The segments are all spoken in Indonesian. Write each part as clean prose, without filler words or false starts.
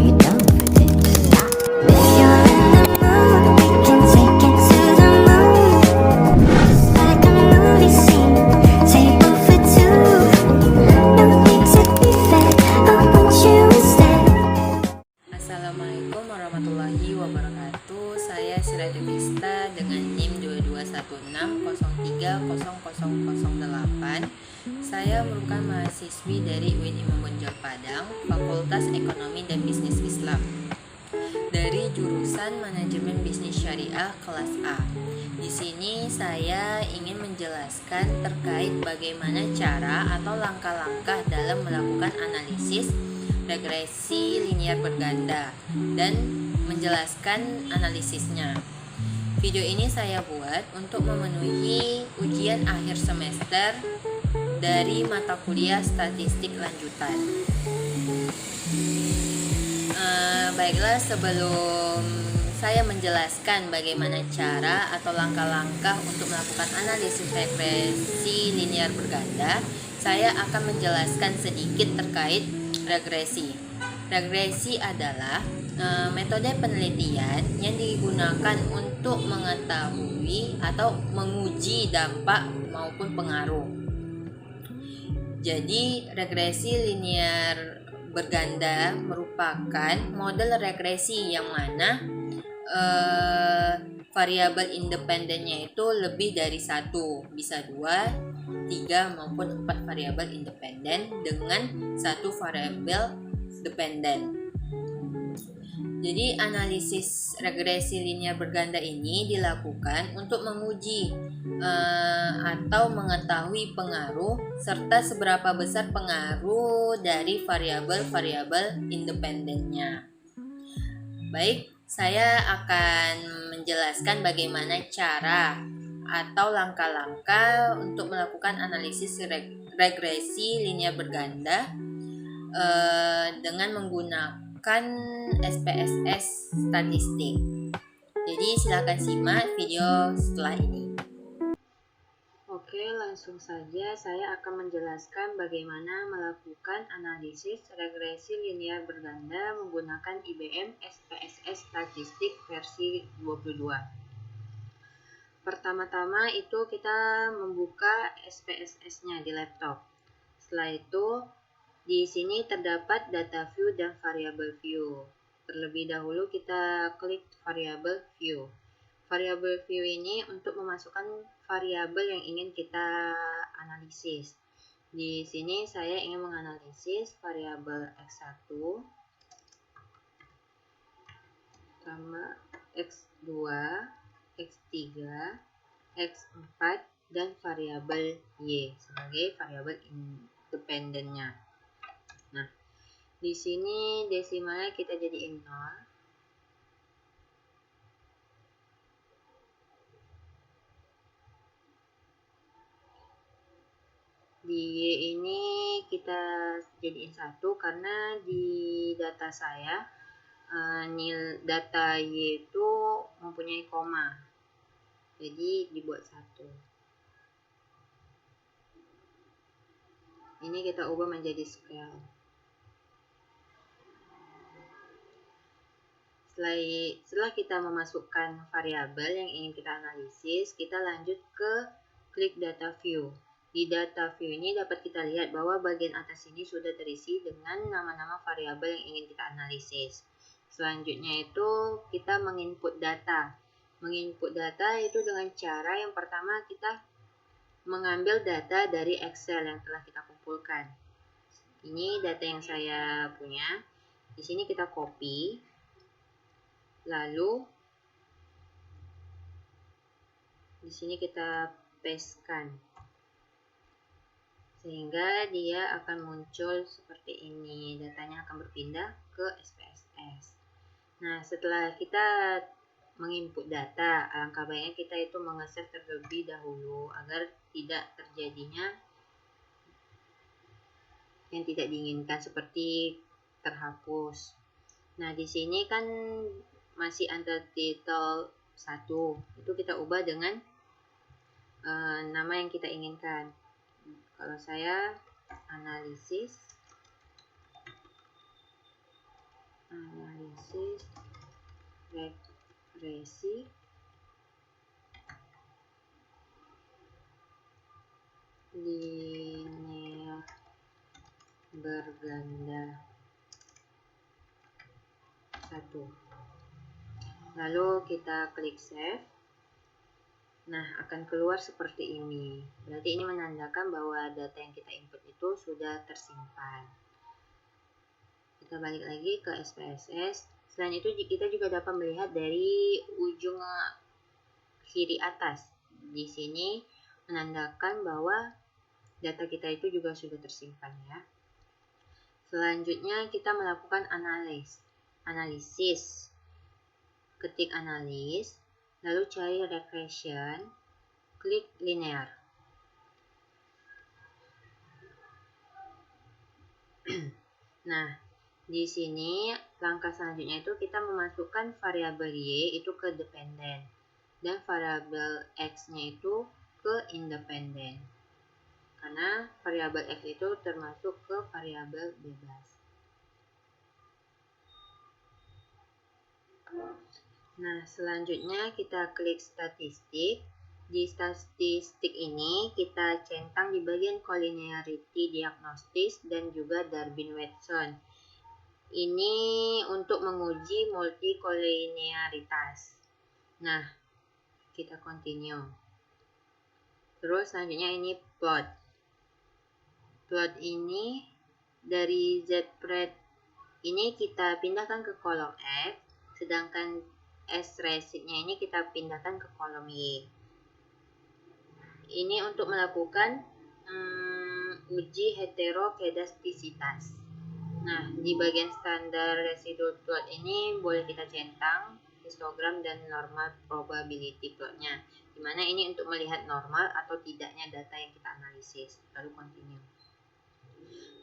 you don't put it. If you're in the mood, we can take it to the moon. Just like a movie scene, table for two. No need to be fair, I want you instead. Assalamualaikum warahmatullahi wabarakatuh. Saya Sira Devista dengan NIM 2216030008. Saya merupakan mahasiswi dari UIN Imam Bonjol Padang, Fakultas Ekonomi dan Bisnis Islam, dari jurusan Manajemen Bisnis Syariah kelas A. Di sini saya ingin menjelaskan terkait bagaimana cara atau langkah-langkah dalam melakukan analisis regresi linear berganda dan menjelaskan analisisnya. Video ini saya buat untuk memenuhi ujian akhir semester dari mata kuliah statistik lanjutan. Baiklah, sebelum saya menjelaskan bagaimana cara atau langkah-langkah untuk melakukan analisis regresi linear berganda, saya akan menjelaskan sedikit terkait regresi. Regresi adalah metode penelitian yang digunakan untuk mengetahui atau menguji dampak maupun pengaruh. Jadi, regresi linear berganda merupakan model regresi yang mana variabel independennya itu lebih dari satu, bisa 2, 3 maupun 4 variabel independen dengan satu variabel dependen. Jadi analisis regresi linear berganda ini dilakukan untuk menguji atau mengetahui pengaruh serta seberapa besar pengaruh dari variabel-variabel independennya. Baik, saya akan menjelaskan bagaimana cara atau langkah-langkah untuk melakukan analisis regresi linear berganda dengan menggunakan SPSS statistik. Jadi silakan simak video setelah ini. Oke, langsung saja saya akan menjelaskan bagaimana melakukan analisis regresi linear berganda menggunakan IBM SPSS statistik versi 22. Pertama-tama itu kita membuka SPSS-nya di laptop. Setelah itu di sini terdapat data view dan variable view. Terlebih dahulu kita klik variable view. Variable view ini untuk memasukkan variabel yang ingin kita analisis. Di sini saya ingin menganalisis variabel X1 sama X2, X3, X4 dan variabel Y sebagai variabel independennya. Nah, di sini desimalnya kita jadiin 0. Di Y ini kita jadiin 1 karena di data saya data Y itu mempunyai koma. Jadi dibuat 1. Ini kita ubah menjadi scale. Setelah kita memasukkan variabel yang ingin kita analisis, kita lanjut ke klik data view. Di data view ini dapat kita lihat bahwa bagian atas ini sudah terisi dengan nama-nama variabel yang ingin kita analisis. Selanjutnya itu kita menginput data. Menginput data itu dengan cara yang pertama kita mengambil data dari Excel yang telah kita kumpulkan. Ini data yang saya punya. Di sini kita copy. Lalu di sini kita pastekan sehingga dia akan muncul seperti ini. Datanya akan berpindah ke SPSS. Nah, setelah kita menginput data, alangkah baiknya kita itu mengeset terlebih dahulu agar tidak terjadinya yang tidak diinginkan seperti terhapus. Nah, di sini kan masih under title 1. Itu kita ubah dengan nama yang kita inginkan. Kalau saya analisis analisis regresi linear berganda 1. Lalu kita klik save. Nah, akan keluar seperti ini. Berarti ini menandakan bahwa data yang kita input itu sudah tersimpan. Kita balik lagi ke SPSS. Selain itu, kita juga dapat melihat dari ujung kiri atas. Di sini menandakan bahwa data kita itu juga sudah tersimpan ya. Selanjutnya kita melakukan analisis. Ketik analis, lalu cari regression, klik linear. Nah, di sini langkah selanjutnya itu kita memasukkan variabel Y itu ke dependen dan variabel X-nya itu ke independen. Karena variabel X itu termasuk ke variabel bebas. Nah, selanjutnya kita klik statistik. Di statistik ini kita centang di bagian collinearity diagnosis dan juga Darwin-Watson. Ini untuk menguji multicollinearitas. Nah, kita continue. Terus selanjutnya ini plot. Plot ini dari Z-pred ini kita pindahkan ke kolom X, sedangkan S-residnya ini kita pindahkan ke kolom Y. Ini untuk melakukan uji heterokedastisitas. Nah, di bagian standar residual plot ini boleh kita centang histogram dan normal probability plotnya, dimana ini untuk melihat normal atau tidaknya data yang kita analisis. Lalu continue.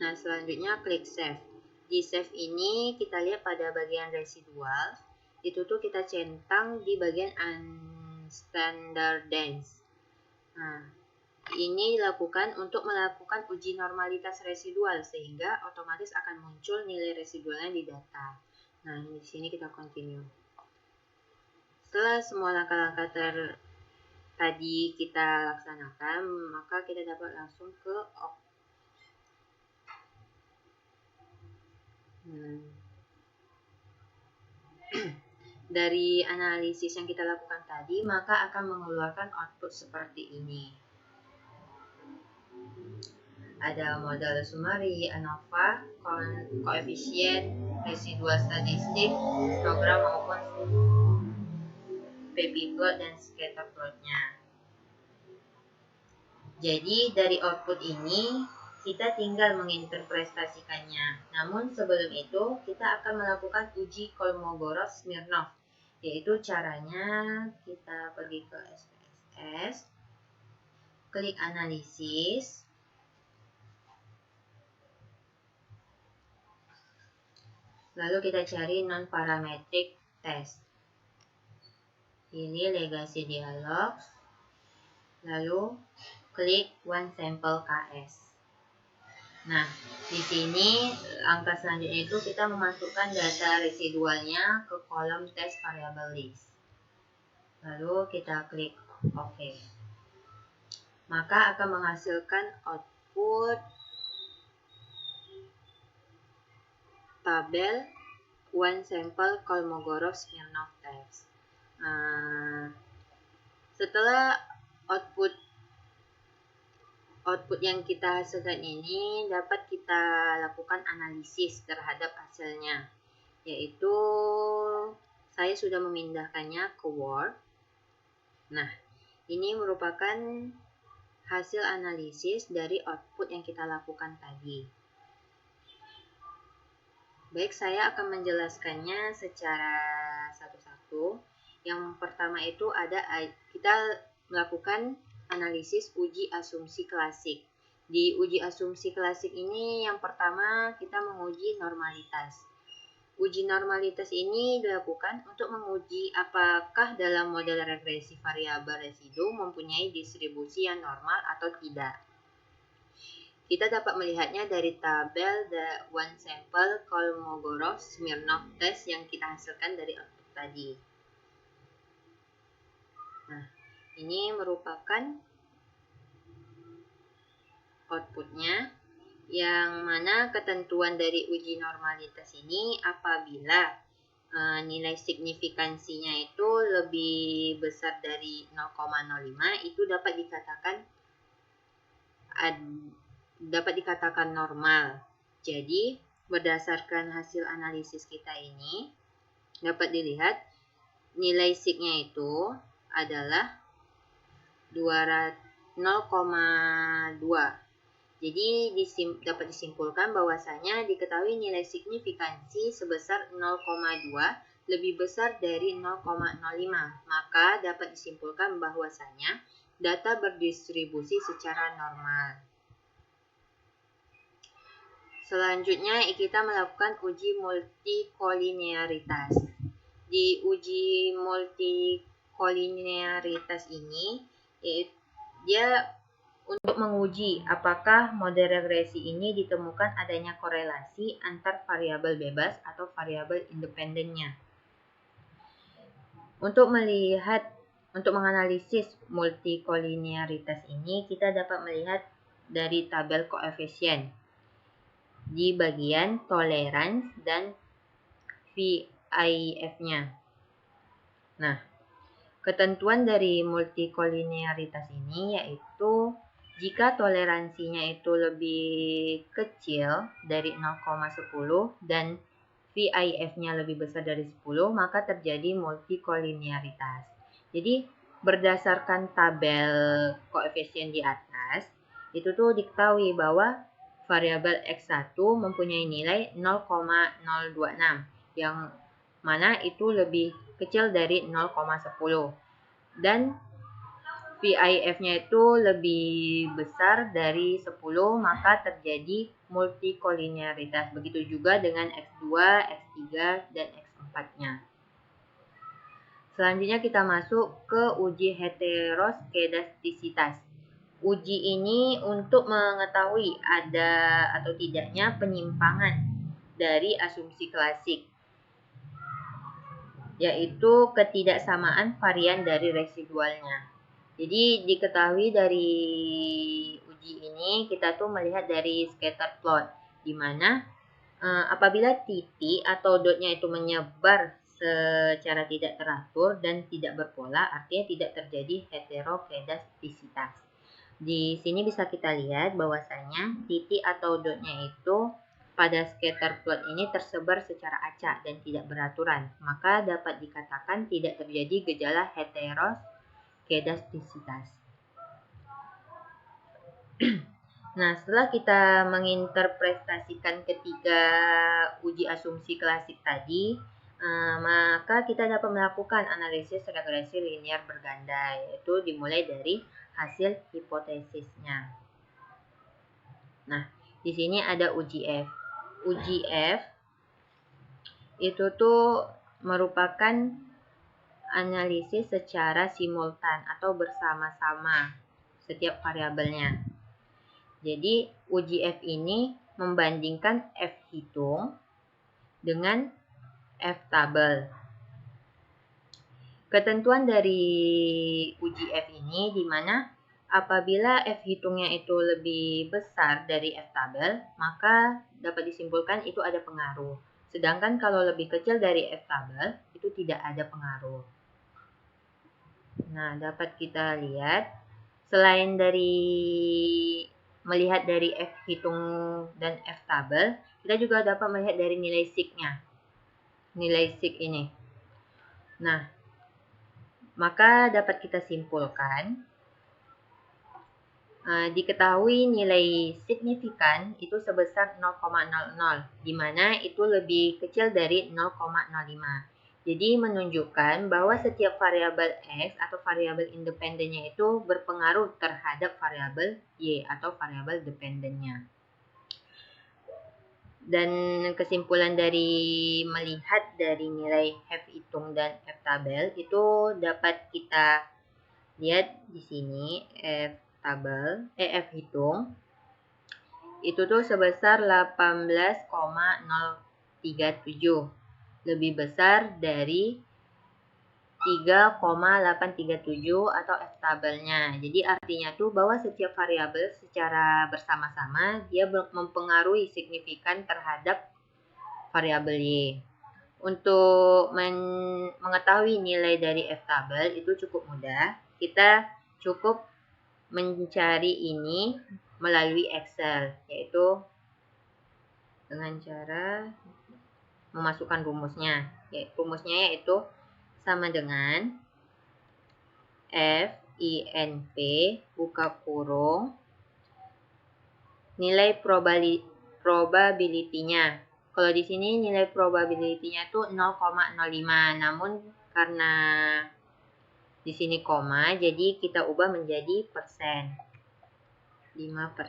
Nah, selanjutnya klik save. Di save ini kita lihat pada bagian residual, itu tuh kita centang di bagian unstandardized. Nah, ini dilakukan untuk melakukan uji normalitas residual sehingga otomatis akan muncul nilai residualnya di data. Nah, di sini kita continue. Setelah semua langkah-langkah tadi kita laksanakan, maka kita dapat langsung ke dari analisis yang kita lakukan tadi, maka akan mengeluarkan output seperti ini. Ada model summary, ANOVA, koefisien, residual statistik, program maupun PP plot dan scatter plotnya. Jadi dari output ini kita tinggal menginterpretasikannya. Namun sebelum itu kita akan melakukan uji Kolmogorov-Smirnov, yaitu caranya kita pergi ke SPSS, klik analisis, lalu kita cari non-parametric test. Ini legasi dialog, lalu klik one sample KS. Nah, di sini langkah selanjutnya itu kita memasukkan data residualnya ke kolom test variable list. Lalu kita klik OK. Maka akan menghasilkan output tabel one sample Kolmogorov-Smirnov test. Setelah output yang kita hasilkan ini dapat kita lakukan analisis terhadap hasilnya, yaitu saya sudah memindahkannya ke Word. Nah, ini merupakan hasil analisis dari output yang kita lakukan tadi. Baik, saya akan menjelaskannya secara satu-satu. Yang pertama itu kita melakukan analisis uji asumsi klasik. Di uji asumsi klasik ini yang pertama kita menguji normalitas. Uji normalitas ini dilakukan untuk menguji apakah dalam model regresi variabel residu mempunyai distribusi yang normal atau tidak. Kita dapat melihatnya dari tabel the one sample Kolmogorov-Smirnov test yang kita hasilkan dari output tadi. Nah, ini merupakan outputnya, yang mana ketentuan dari uji normalitas ini apabila nilai signifikansinya itu lebih besar dari 0,05 itu dapat dikatakan normal. Jadi berdasarkan hasil analisis kita ini dapat dilihat nilai signya itu adalah 0,2. Jadi dapat disimpulkan bahwasanya diketahui nilai signifikansi sebesar 0,2 lebih besar dari 0,05. Maka dapat disimpulkan bahwasanya data berdistribusi secara normal. Selanjutnya kita melakukan uji multikolinearitas. Di uji multikolinearitas ini dia untuk menguji apakah model regresi ini ditemukan adanya korelasi antar variabel bebas atau variabel independennya. Untuk menganalisis multikolinearitas ini, kita dapat melihat dari tabel koefisien di bagian tolerance dan VIF-nya. Nah, ketentuan dari multikolinearitas ini yaitu jika toleransinya itu lebih kecil dari 0,10 dan VIF-nya lebih besar dari 10, maka terjadi multikolinearitas. Jadi, berdasarkan tabel koefisien di atas, itu tuh diketahui bahwa variabel X1 mempunyai nilai 0,026, yang mana itu lebih kecil dari 0,10. Dan VIF-nya itu lebih besar dari 10, maka terjadi multikolinearitas. Begitu juga dengan X2, X3, dan X4-nya. Selanjutnya kita masuk ke uji heteroskedastisitas. Uji ini untuk mengetahui ada atau tidaknya penyimpangan dari asumsi klasik, yaitu ketidaksamaan varian dari residualnya. Jadi diketahui dari uji ini kita tuh melihat dari scatter plot, di mana apabila titik atau dotnya itu menyebar secara tidak teratur dan tidak berpola, artinya tidak terjadi heterokedastisitas. Di sini bisa kita lihat bahwasanya titik atau dotnya itu pada scatter plot ini tersebar secara acak dan tidak beraturan, maka dapat dikatakan tidak terjadi gejala heteroskedastisitas. Nah, setelah kita menginterpretasikan ketiga uji asumsi klasik tadi, maka kita dapat melakukan analisis regresi linear berganda, yaitu dimulai dari hasil hipotesisnya. Nah, di sini ada uji F. Uji F itu tuh merupakan analisis secara simultan atau bersama-sama setiap variabelnya. Jadi, uji F ini membandingkan F hitung dengan F tabel. Ketentuan dari uji F ini di mana apabila F hitungnya itu lebih besar dari F tabel, maka dapat disimpulkan itu ada pengaruh. Sedangkan kalau lebih kecil dari F tabel, itu tidak ada pengaruh. Nah, dapat kita lihat, selain dari melihat dari F hitung dan F tabel, kita juga dapat melihat dari nilai sig-nya. Nilai sig ini. Nah, maka dapat kita simpulkan, diketahui nilai signifikan itu sebesar 0,00, di mana itu lebih kecil dari 0,05. Jadi menunjukkan bahwa setiap variabel X atau variabel independennya itu berpengaruh terhadap variabel Y atau variabel dependennya. Dan kesimpulan dari melihat dari nilai F hitung dan F tabel itu dapat kita lihat di sini F hitung itu tuh sebesar 18,037, lebih besar dari 3,837 atau F-tabelnya. Jadi artinya tuh bahwa setiap variabel secara bersama-sama dia mempengaruhi signifikan terhadap variabel Y. Untuk mengetahui nilai dari F-tabel itu cukup mudah. Kita cukup mencari ini melalui Excel, yaitu dengan cara memasukkan rumusnya. Rumusnya yaitu sama dengan FINP buka kurung nilai probability-nya. Kalau di sini nilai probability-nya tuh 0,05, namun karena di sini koma, jadi kita ubah menjadi persen. 5%.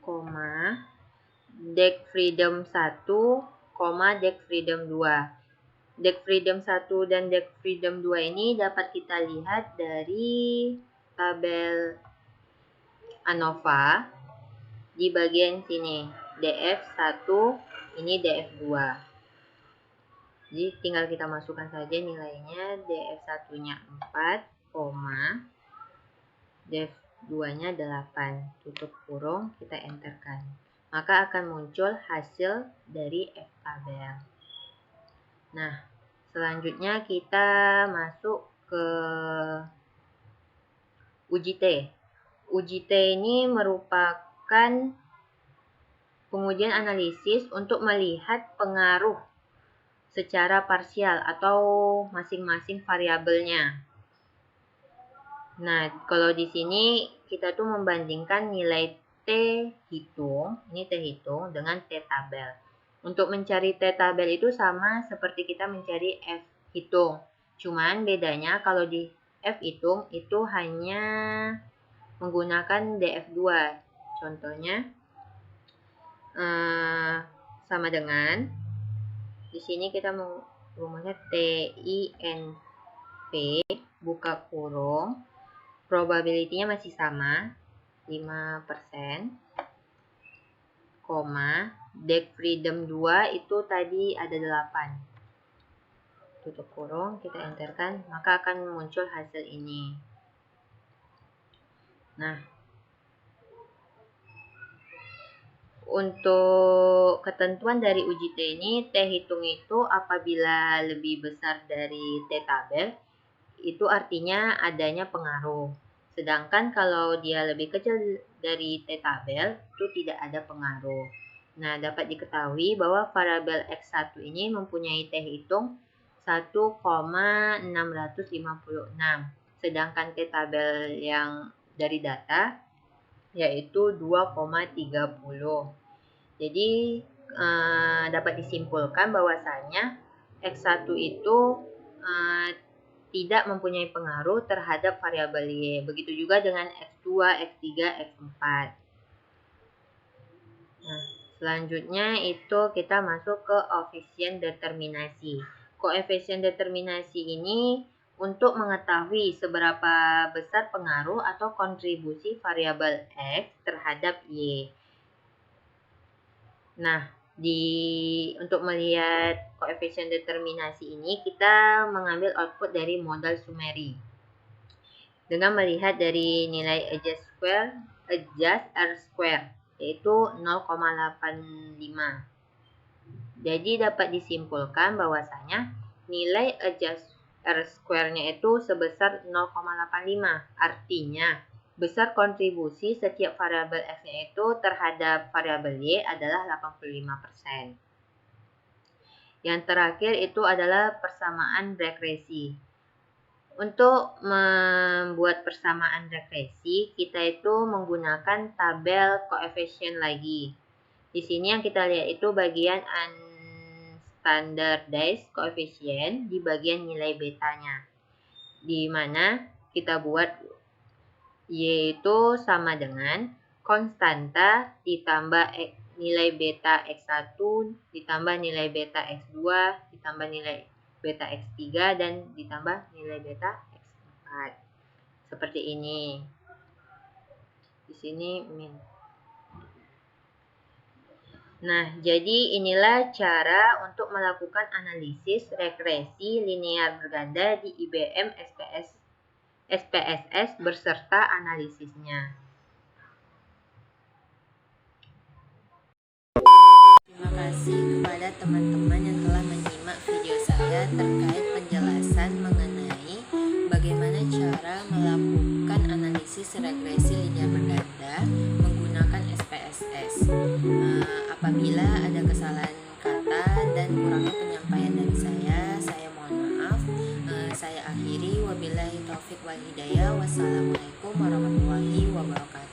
Koma Dec freedom 1, Dec freedom 2. Dec freedom 1 dan Dec freedom 2 ini dapat kita lihat dari tabel ANOVA di bagian sini. DF1, ini DF2. Jadi tinggal kita masukkan saja nilainya. DF1-nya 4, DF2-nya 8. Tutup kurung, kita enterkan. Maka akan muncul hasil dari F-tabel. Nah, selanjutnya kita masuk ke uji T. Uji T ini merupakan pengujian analisis untuk melihat pengaruh secara parsial atau masing-masing variabelnya. Nah, kalau di sini kita tuh membandingkan nilai T hitung, ini T hitung dengan T tabel. Untuk mencari T tabel itu sama seperti kita mencari F hitung. Cuman bedanya kalau di F hitung itu hanya menggunakan DF2. Contohnya sama dengan di sini kita mau rumusnya TINP buka kurung, probability-nya masih sama 5%, Dec freedom 2 itu tadi ada 8. Tutup kurung, kita enterkan, maka akan muncul hasil ini. Nah, untuk ketentuan dari uji T ini, T hitung itu apabila lebih besar dari T tabel, itu artinya adanya pengaruh. Sedangkan kalau dia lebih kecil dari T tabel, itu tidak ada pengaruh. Nah, dapat diketahui bahwa variabel X1 ini mempunyai T hitung 1,656. Sedangkan T tabel yang dari data yaitu 2,30. Jadi dapat disimpulkan bahwasanya X1 itu tidak mempunyai pengaruh terhadap variabel Y. Begitu juga dengan X2, X3, X4. Nah, selanjutnya itu kita masuk ke koefisien determinasi. Koefisien determinasi ini untuk mengetahui seberapa besar pengaruh atau kontribusi variabel X terhadap Y. Nah, untuk melihat koefisien determinasi ini, kita mengambil output dari modal summary. Dengan melihat dari nilai adjust R square, yaitu 0,85. Jadi dapat disimpulkan bahwasanya nilai adjust R square-nya itu sebesar 0,85. Artinya, besar kontribusi setiap variabel X-nya itu terhadap variabel Y adalah 85%. Yang terakhir itu adalah persamaan regresi. Untuk membuat persamaan regresi, kita itu menggunakan tabel koefisien lagi. Di sini yang kita lihat itu bagian unstandardized coefficient di bagian nilai betanya. Di mana kita buat Y itu sama dengan konstanta ditambah nilai beta X1 ditambah nilai beta X2 ditambah nilai beta X3 dan ditambah nilai beta X4. Seperti ini. Di sini min. Nah, jadi inilah cara untuk melakukan analisis regresi linear berganda di IBM SPSS beserta analisisnya. Terima kasih kepada teman-teman yang telah menyimak video saya terkait penjelasan mengenai bagaimana cara melakukan analisis regresi linear berganda menggunakan SPSS. Apabila ada kesalahan kata dan kurangnya penyampaian dari saya mohon maaf. Saya akhiri, wabillahi taufik wal hidayah. Wassalamualaikum warahmatullahi wabarakatuh.